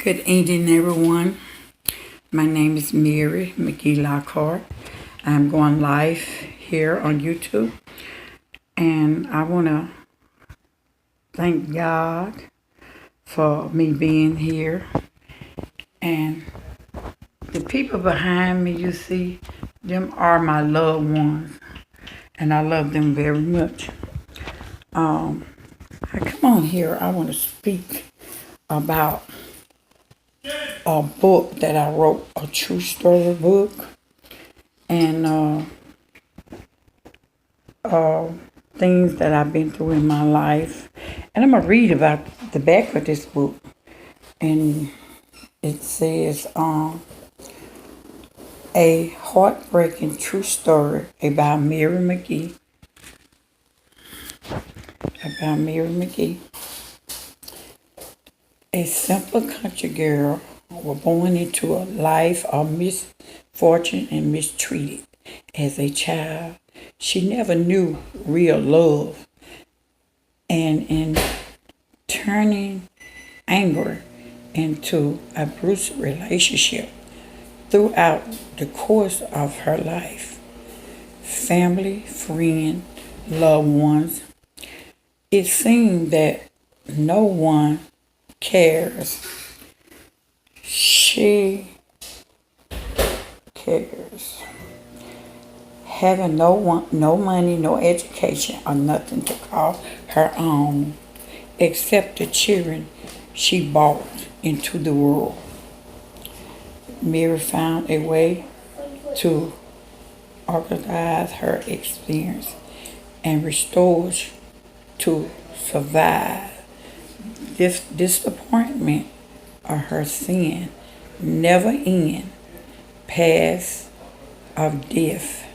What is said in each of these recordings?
Good evening, everyone. My name is Mary McGee Lockhart. I'm going live here on YouTube, and I want to thank God for me being here. And the people behind me, you see, them are my loved ones, and I love them very much. I come on here, I want to speak about a book that I wrote, a true story book, and things that I've been through in my life. And I'm going to read about the back of this book. And it says, a heartbreaking true story about Mary McGee. About Mary McGee. A simple country girl was born into a life of misfortune and mistreated. As a child, she never knew real love, and in turning anger into a abusive relationship throughout the course of her life. Family, friends, loved ones. It seemed that no one cares. She cares. Having no money, no education, or nothing to call her own, except the children she brought into the world. Mary found a way to organize her experience and restore to survive this disappointment of her sin never end. Past of death,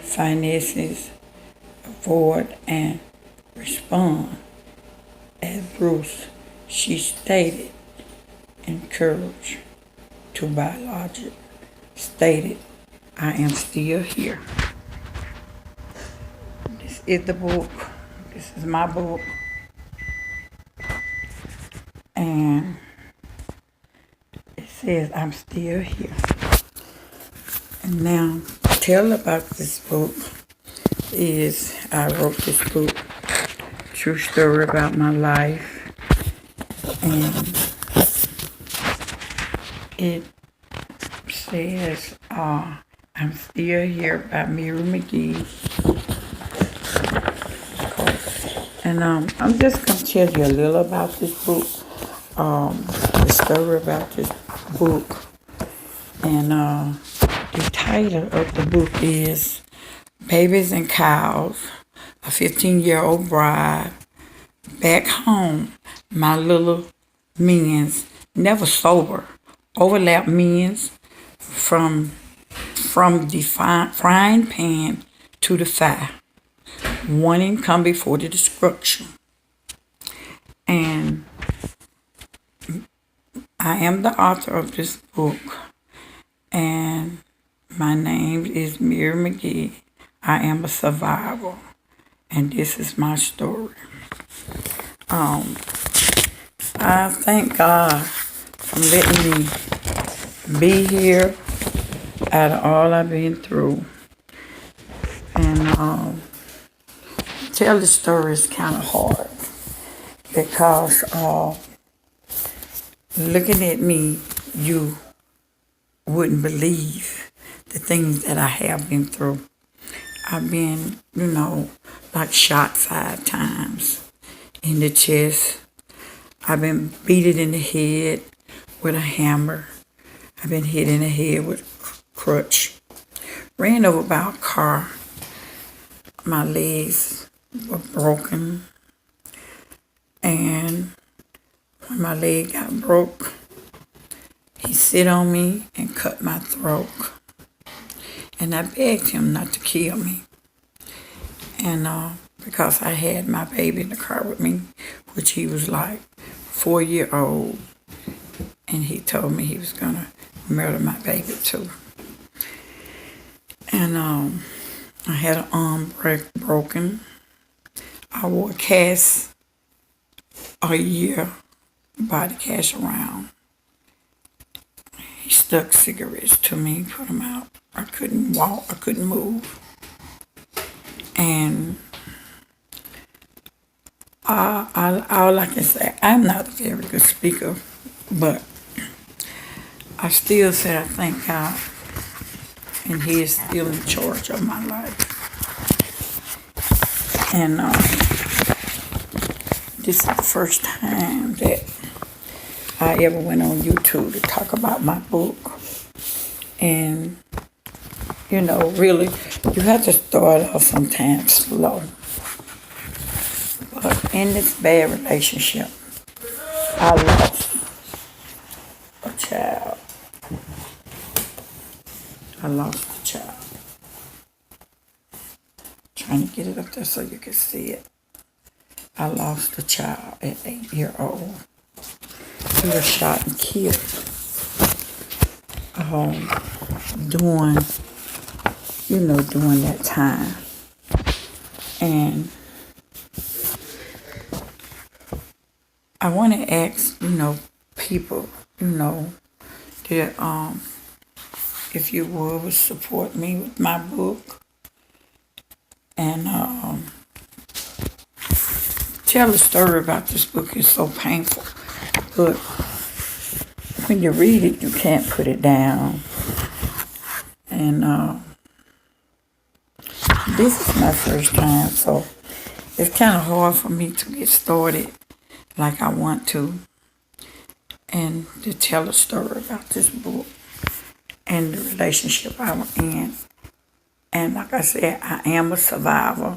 finances, avoid and respond. As Bruce, she stated, encouraged to biologic, stated, I am still here. This is the book. This is my book. And it says I'm still here. And now, tell about this book is I wrote this book, true story about my life, and it says I'm still here by Mary McGee. And I'm just gonna tell you a little about this book, the story about this book, and the title of the book is Babies and Cows, a 15-year-old bride, back home, my little men's, never sober, overlap men's from the frying pan to the fire. Warning come before the destruction. And I am the author of this book, and my name is Mary McGee. I am a survivor, and this is my story. I thank God for letting me be here out of all I've been through. And tell the story is kind of hard because looking at me, you wouldn't believe the things that I have been through. I've been, like shot 5 times in the chest. I've been beaten in the head with a hammer. I've been hit in the head with a crutch. Ran over by a car. My legs were broken. And when my leg got broke, he sit on me and cut my throat. And I begged him not to kill me. And because I had my baby in the car with me, which he was like 4-year-old, and he told me he was gonna murder my baby too. And I had an arm broken. I wore a cast a year, body cast around. he stuck cigarettes to me, put them out. I couldn't walk, I couldn't move. And all I can say, I'm not a very good speaker, but I still say I thank God, and He is still in charge of my life. And this is the first time that I ever went on YouTube to talk about my book. And, really, you have to start off sometimes slow. But in this bad relationship, I lost a child. I lost a child. Trying to get it up there so you can see it. I lost a child at 8 years old. He was shot and killed during that time. And I want to ask, people, that if you would support me with my book and tell the story about this book. It's so painful, but when you read it, you can't put it down. And this is my first time, so it's kind of hard for me to get started like I want to, and to tell a story about this book and the relationship I was in. And like I said, I am a survivor,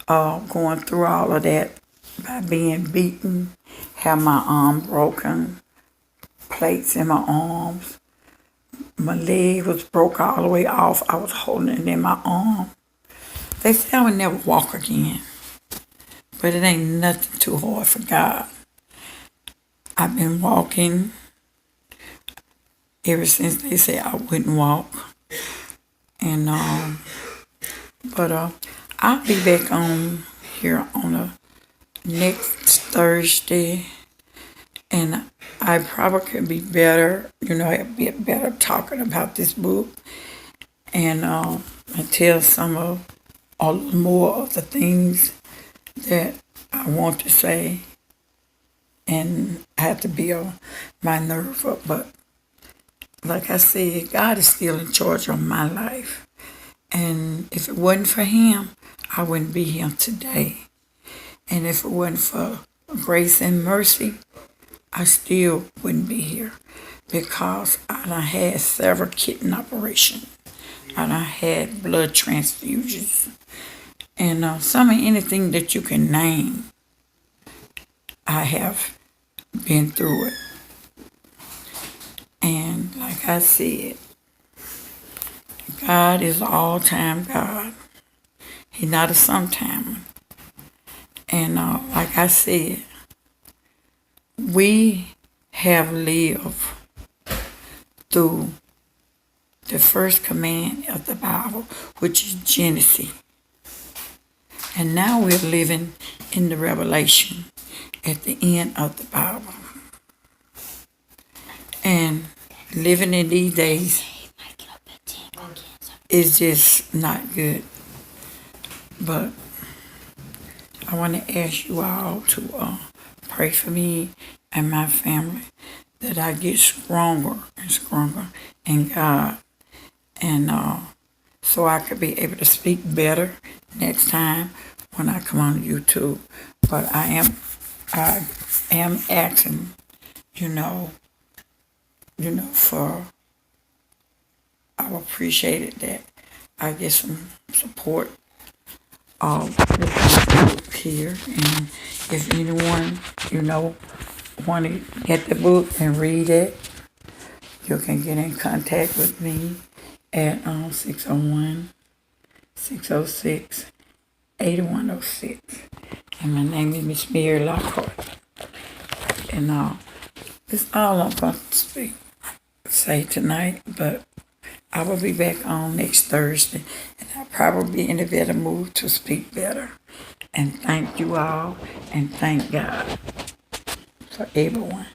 going through all of that by being beaten, have my arm broken, plates in my arms. My leg was broke all the way off. I was holding it in my arm. They said I would never walk again, but it ain't nothing too hard for God. I've been walking ever since they said I wouldn't walk. And but I'll be back on here on the next Thursday, and I probably could be better, I'd be better talking about this book, and tell some of a little more of the things that I want to say, and I have to build my nerve up. But like I said, God is still in charge of my life. And if it wasn't for Him, I wouldn't be here today. And if it wasn't for grace and mercy, I still wouldn't be here, because I done had several kidney operations. I done had blood transfusions. And some of anything that you can name, I have been through it. And like I said, God is all-time God. He's not a sometime. And like I said, we have lived through the first command of the Bible, which is Genesis. And now we're living in the Revelation at the end of the Bible. And living in these days is just not good. But I want to ask you all to pray for me and my family, that I get stronger and stronger in God, and so I could be able to speak better next time when I come on YouTube. But I am asking, for, I appreciate it that I get some support here. And if anyone, want to get the book and read it, you can get in contact with me at 601-606-8106. And my name is Miss Mary Lockhart. And that's all I'm going to say tonight, but I will be back on next Thursday, and I'll probably be in a better mood to speak better. And thank you all, and thank God for everyone.